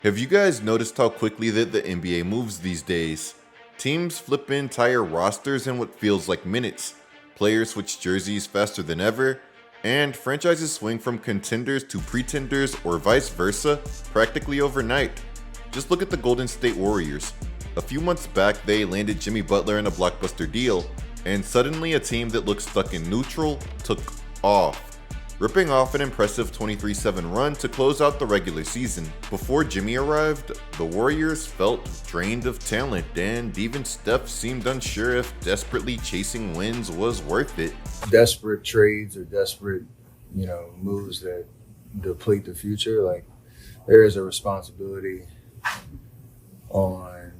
Have you guys noticed how quickly that the NBA moves these days? Teams flip entire rosters in what feels like minutes, players switch jerseys faster than ever, and franchises swing from contenders to pretenders or vice versa practically overnight. Just look at the Golden State Warriors. A few months back, they landed Jimmy Butler in a blockbuster deal, and suddenly a team that looked stuck in neutral took off, ripping off an impressive 23-7 run to close out the regular season. Before Jimmy arrived, the Warriors felt drained of talent, and even Steph seemed unsure if desperately chasing wins was worth it. Desperate trades or desperate, moves that deplete the future. Like, there is a responsibility on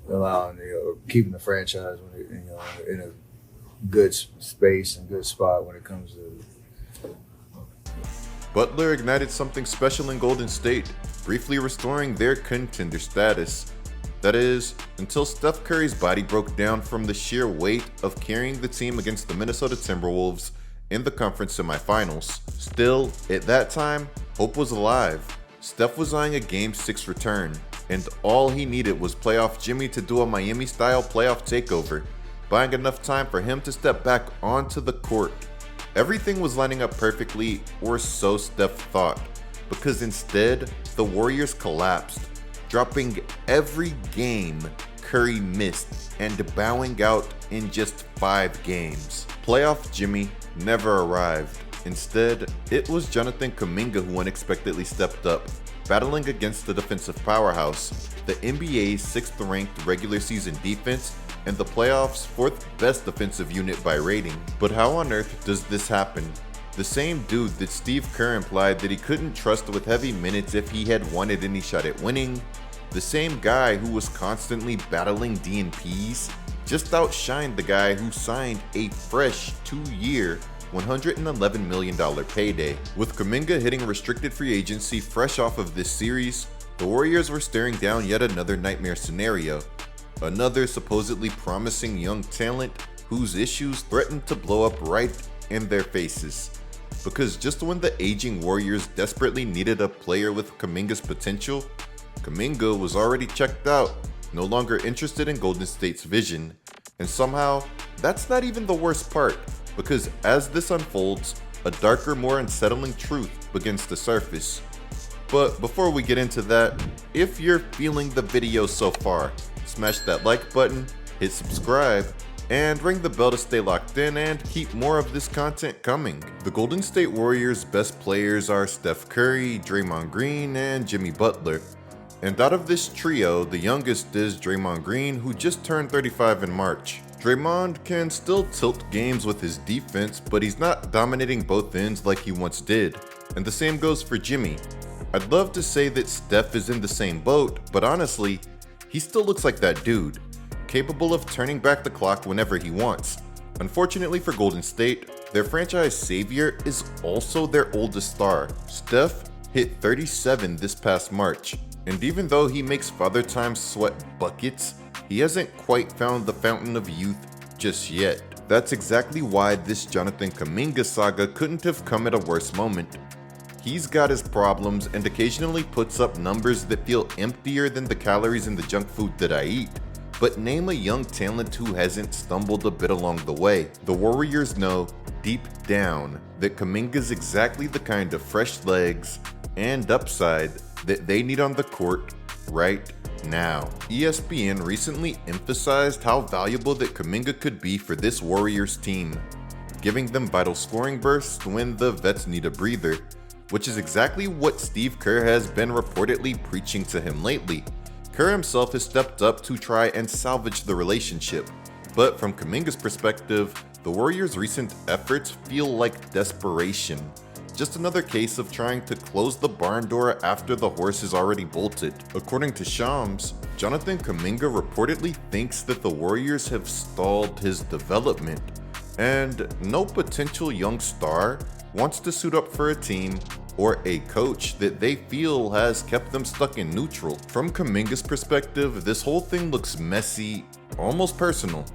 allowing, keeping the franchise when it, in a good space and good spot when it comes to. Butler ignited something special in Golden State, briefly restoring their contender status. That is, until Steph Curry's body broke down from the sheer weight of carrying the team against the Minnesota Timberwolves in the conference semifinals. Still, at that time, hope was alive. Steph was eyeing a Game 6 return, and all he needed was playoff Jimmy to do a Miami-style playoff takeover, buying enough time for him to step back onto the court. Everything was lining up perfectly, or so Steph thought, because instead, the Warriors collapsed, dropping every game Curry missed and bowing out in just 5 games. Playoff Jimmy never arrived. Instead, it was Jonathan Kuminga who unexpectedly stepped up, battling against the defensive powerhouse, the NBA's 6th-ranked regular season defense, and the playoffs' 4th best defensive unit by rating. But how on earth does this happen? The same dude that Steve Kerr implied that he couldn't trust with heavy minutes if he had wanted any shot at winning, the same guy who was constantly battling DNPs, just outshined the guy who signed a fresh 2-year, $111 million payday. With Kuminga hitting restricted free agency fresh off of this series, the Warriors were staring down yet another nightmare scenario. Another supposedly promising young talent whose issues threatened to blow up right in their faces. Because just when the aging Warriors desperately needed a player with Kuminga's potential, Kuminga was already checked out, no longer interested in Golden State's vision. And somehow, that's not even the worst part, because as this unfolds, a darker, more unsettling truth begins to surface. But before we get into that, if you're feeling the video so far, smash that like button, hit subscribe, and ring the bell to stay locked in and keep more of this content coming. The Golden State Warriors' best players are Steph Curry, Draymond Green, and Jimmy Butler. And out of this trio, the youngest is Draymond Green, who just turned 35 in March. Draymond can still tilt games with his defense, but he's not dominating both ends like he once did. And the same goes for Jimmy. I'd love to say that Steph is in the same boat, but honestly, he still looks like that dude, capable of turning back the clock whenever he wants. Unfortunately for Golden State, their franchise savior is also their oldest star. Steph hit 37 this past March, and even though he makes Father Time sweat buckets, he hasn't quite found the fountain of youth just yet. That's exactly why this Jonathan Kuminga saga couldn't have come at a worse moment. He's got his problems and occasionally puts up numbers that feel emptier than the calories in the junk food that I eat. But name a young talent who hasn't stumbled a bit along the way. The Warriors know, deep down, that Kuminga's exactly the kind of fresh legs and upside that they need on the court right now. ESPN recently emphasized how valuable that Kuminga could be for this Warriors team, giving them vital scoring bursts when the vets need a breather, which is exactly what Steve Kerr has been reportedly preaching to him lately. Kerr himself has stepped up to try and salvage the relationship, but from Kuminga's perspective, the Warriors' recent efforts feel like desperation. Just another case of trying to close the barn door after the horse is already bolted. According to Shams, Jonathan Kuminga reportedly thinks that the Warriors have stalled his development, and no potential young star wants to suit up for a team or a coach that they feel has kept them stuck in neutral. From Kuminga's perspective, this whole thing looks messy, almost personal.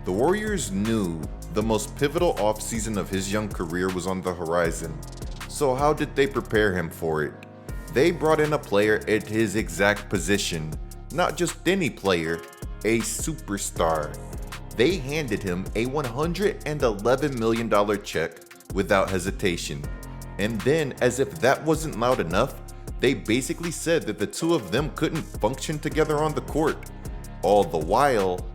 The Warriors knew the most pivotal offseason of his young career was on the horizon. So how did they prepare him for it? they brought in a player at his exact position. Not just any player, a superstar. They handed him a $111 million check without hesitation. And then, as if that wasn't loud enough, they basically said that the two of them couldn't function together on the court. All the while,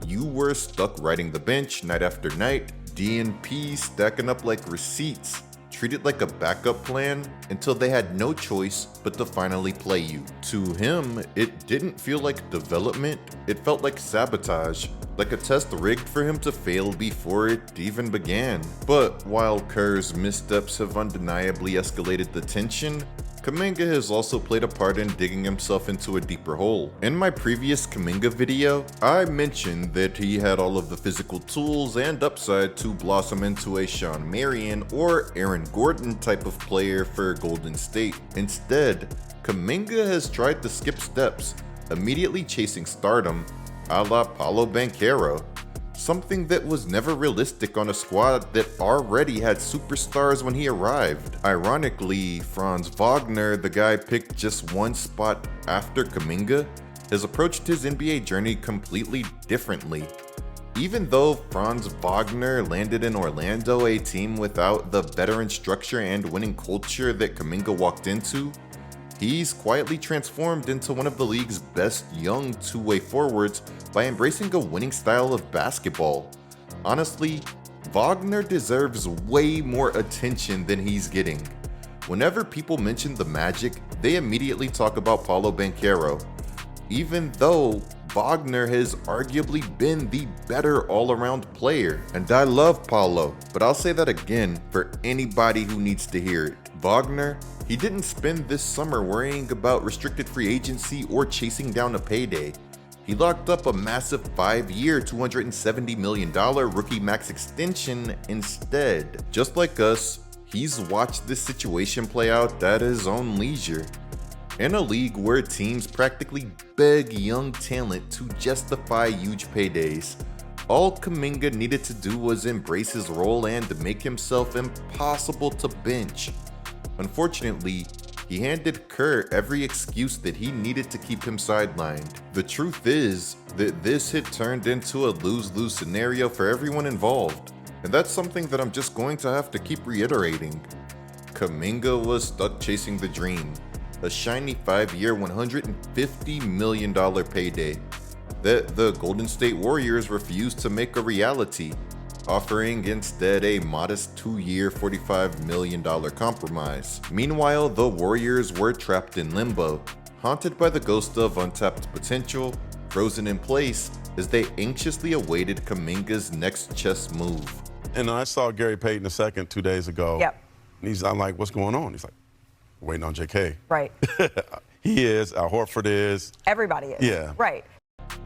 you were stuck riding the bench night after night, D&P stacking up like receipts, treated like a backup plan until they had no choice but to finally play you. To him, it didn't feel like development, it felt like sabotage, like a test rigged for him to fail before it even began. But while Kerr's missteps have undeniably escalated the tension, Kuminga has also played a part in digging himself into a deeper hole. In my previous Kuminga video, I mentioned that he had all of the physical tools and upside to blossom into a Sean Marion or Aaron Gordon type of player for Golden State. Instead, Kuminga has tried to skip steps, immediately chasing stardom a la Paolo Banchero. Something that was never realistic on a squad that already had superstars when he arrived. Ironically, Franz Wagner, the guy picked just one spot after Kuminga, has approached his NBA journey completely differently. Even though Franz Wagner landed in Orlando, a team without the veteran structure and winning culture that Kuminga walked into, he's quietly transformed into one of the league's best young two-way forwards by embracing a winning style of basketball. Honestly, Wagner deserves way more attention than he's getting. Whenever people mention the Magic, they immediately talk about Paolo Banchero, even though Wagner has arguably been the better all-around player. And I love Paolo, but I'll say that again for anybody who needs to hear it. Wagner, he didn't spend this summer worrying about restricted free agency or chasing down a payday. He locked up a massive 5-year, $270 million rookie max extension instead. Just like us, he's watched this situation play out at his own leisure. In a league where teams practically beg young talent to justify huge paydays, all Kuminga needed to do was embrace his role and make himself impossible to bench. Unfortunately, he handed Kerr every excuse that he needed to keep him sidelined. The truth is that this had turned into a lose-lose scenario for everyone involved, and that's something that I'm just going to have to keep reiterating. Kuminga was stuck chasing the dream, a shiny 5-year, $150 million payday that the Golden State Warriors refused to make a reality, offering instead a modest 2-year, $45 million compromise. Meanwhile, the Warriors were trapped in limbo, haunted by the ghost of untapped potential, frozen in place as they anxiously awaited Kuminga's next chess move. And I saw Gary Payton II 2 days ago. Yep. And I'm like, what's going on? He's like, waiting on JK. Right. He is, Al Horford is. Everybody is. Yeah. Right.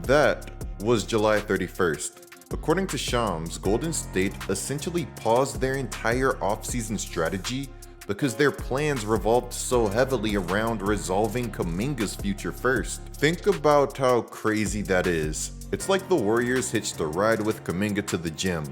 That was July 31st. According to Shams, Golden State essentially paused their entire offseason strategy because their plans revolved so heavily around resolving Kuminga's future first. Think about how crazy that is. It's like the Warriors hitched a ride with Kuminga to the gym,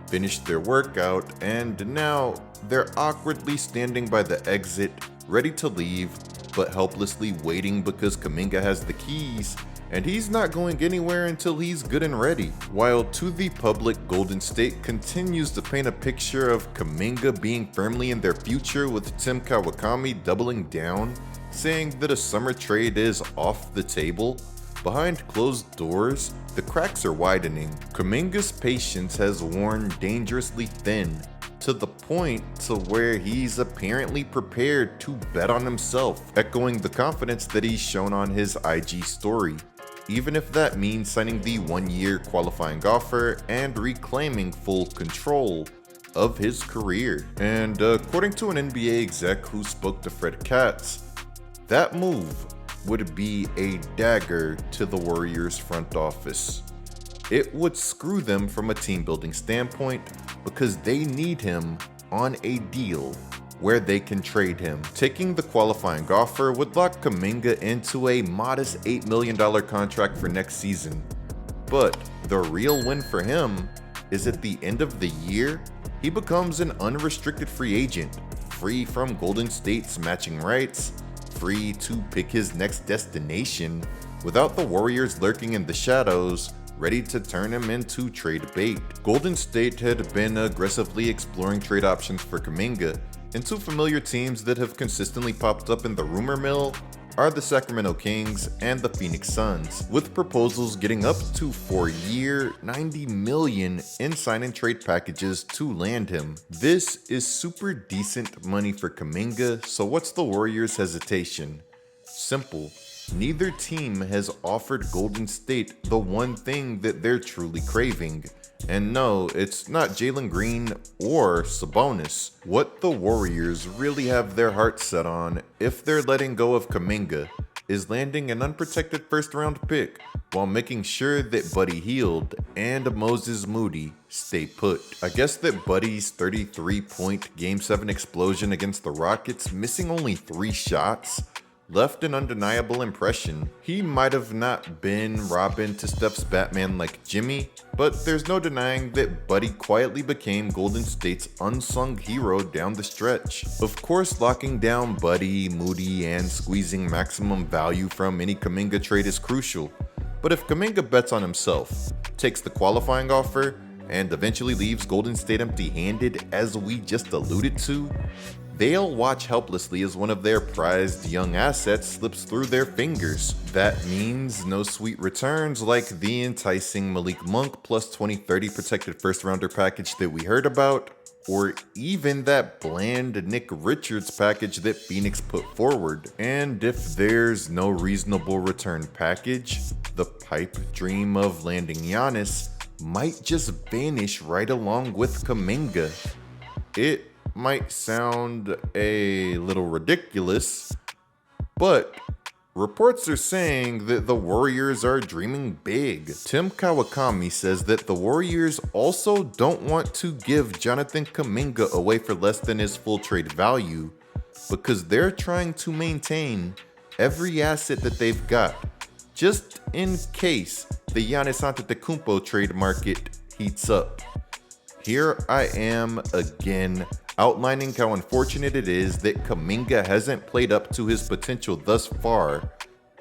finished their workout, and now they're awkwardly standing by the exit, ready to leave, but helplessly waiting because Kuminga has the keys, and he's not going anywhere until he's good and ready. While to the public, Golden State continues to paint a picture of Kuminga being firmly in their future, with Tim Kawakami doubling down, saying that a summer trade is off the table. Behind closed doors, the cracks are widening. Kuminga's patience has worn dangerously thin, to the point to where he's apparently prepared to bet on himself, echoing the confidence that he's shown on his IG story, even if that means signing the 1-year qualifying offer and reclaiming full control of his career. And according to an NBA exec who spoke to Fred Katz, that move would be a dagger to the Warriors front office. It would screw them from a team building standpoint because they need him on a deal where they can trade him. Taking the qualifying offer would lock Kuminga into a modest $8 million contract for next season. But the real win for him is at the end of the year, he becomes an unrestricted free agent, free from Golden State's matching rights, free to pick his next destination without the Warriors lurking in the shadows, ready to turn him into trade bait. Golden State had been aggressively exploring trade options for Kuminga, and two familiar teams that have consistently popped up in the rumor mill are the Sacramento Kings and the Phoenix Suns, with proposals getting up to 4-year, $90 million in sign and trade packages to land him. This is super decent money for Kuminga, so what's the Warriors' hesitation? Simple. Neither team has offered Golden State the one thing that they're truly craving. And no, it's not Jalen Green or Sabonis. What the Warriors really have their hearts set on, if they're letting go of Kuminga, is landing an unprotected first-round pick while making sure that Buddy Hield and Moses Moody stay put. I guess that Buddy's 33-point Game 7 explosion against the Rockets, missing only 3 shots, left an undeniable impression. He might have not been Robin to Steph's Batman like Jimmy, but there's no denying that Buddy quietly became Golden State's unsung hero down the stretch. Of course, locking down Buddy, Moody, and squeezing maximum value from any Kuminga trade is crucial. But if Kuminga bets on himself, takes the qualifying offer, and eventually leaves Golden State empty-handed, as we just alluded to, they'll watch helplessly as one of their prized young assets slips through their fingers. That means no sweet returns like the enticing Malik Monk plus 2030 protected first rounder package that we heard about, or even that bland Nick Richards package that Phoenix put forward. And if there's no reasonable return package, the pipe dream of landing Giannis might just vanish right along with Kuminga. It might sound a little ridiculous, but reports are saying that the Warriors are dreaming big. Tim Kawakami says that the Warriors also don't want to give Jonathan Kuminga away for less than his full trade value, because they're trying to maintain every asset that they've got, just in case the Giannis Antetokounmpo trade market heats up. Here I am again, outlining how unfortunate it is that Kuminga hasn't played up to his potential thus far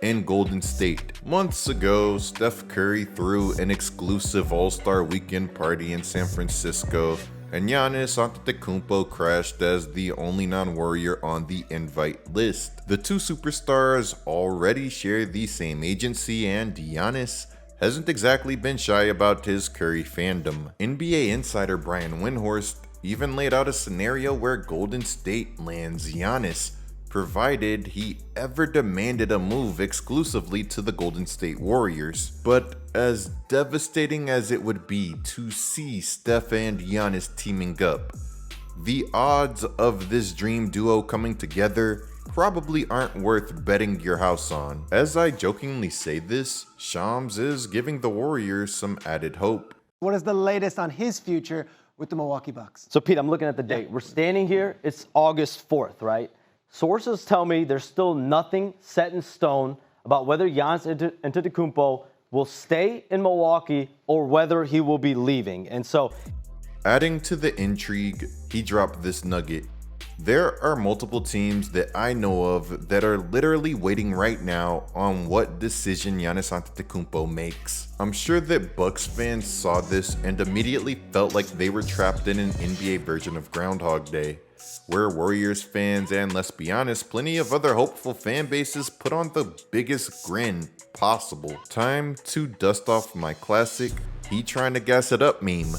in Golden State. Months ago, Steph Curry threw an exclusive All-Star Weekend party in San Francisco, and Giannis Antetokounmpo crashed as the only non-Warrior on the invite list. The two superstars already share the same agency, and Giannis hasn't exactly been shy about his Curry fandom. NBA insider Brian Windhorst even laid out a scenario where Golden State lands Giannis, provided he ever demanded a move exclusively to the Golden State Warriors. But as devastating as it would be to see Steph and Giannis teaming up, the odds of this dream duo coming together probably aren't worth betting your house on. As I jokingly say this, Shams is giving the Warriors some added hope. What is the latest on his future with the Milwaukee Bucks? So, Pete, I'm looking at the date. We're standing here. It's August 4th, right? Sources tell me there's still nothing set in stone about whether Giannis Antetokounmpo will stay in Milwaukee or whether he will be leaving. And so, adding to the intrigue, he dropped this nugget. There are multiple teams that I know of that are literally waiting right now on what decision Giannis Antetokounmpo makes. I'm sure that Bucks fans saw this and immediately felt like they were trapped in an NBA version of Groundhog Day, where Warriors fans and, let's be honest, plenty of other hopeful fan bases put on the biggest grin possible. Time to dust off my classic "he trying to gas it up" meme.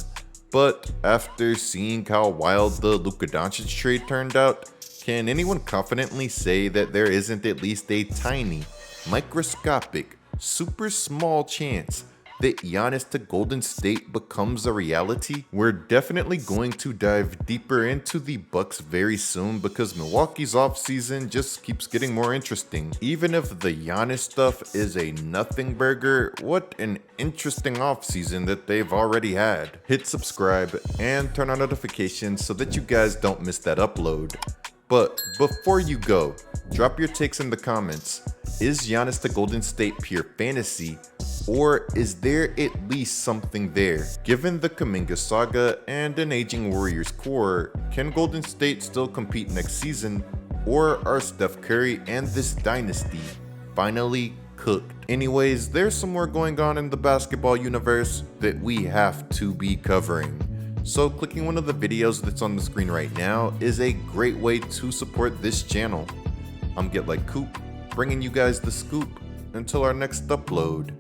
But after seeing how wild the Luka Doncic trade turned out, can anyone confidently say that there isn't at least a tiny, microscopic, super small chance that Giannis to Golden State becomes a reality? We're definitely going to dive deeper into the Bucks very soon because Milwaukee's offseason just keeps getting more interesting. Even if the Giannis stuff is a nothing burger, what an interesting offseason that they've already had. Hit subscribe and turn on notifications so that you guys don't miss that upload. But before you go, drop your takes in the comments. Is Giannis to Golden State pure fantasy, or is there at least something there? Given the Kuminga saga and an aging Warriors core, can Golden State still compete next season, Or are Steph Curry and this dynasty finally cooked? Anyways, there's some more going on in the basketball universe that we have to be covering. So clicking one of the videos that's on the screen right now is a great way to support this channel. I'm GetLikeCoop, bringing you guys the scoop until our next upload.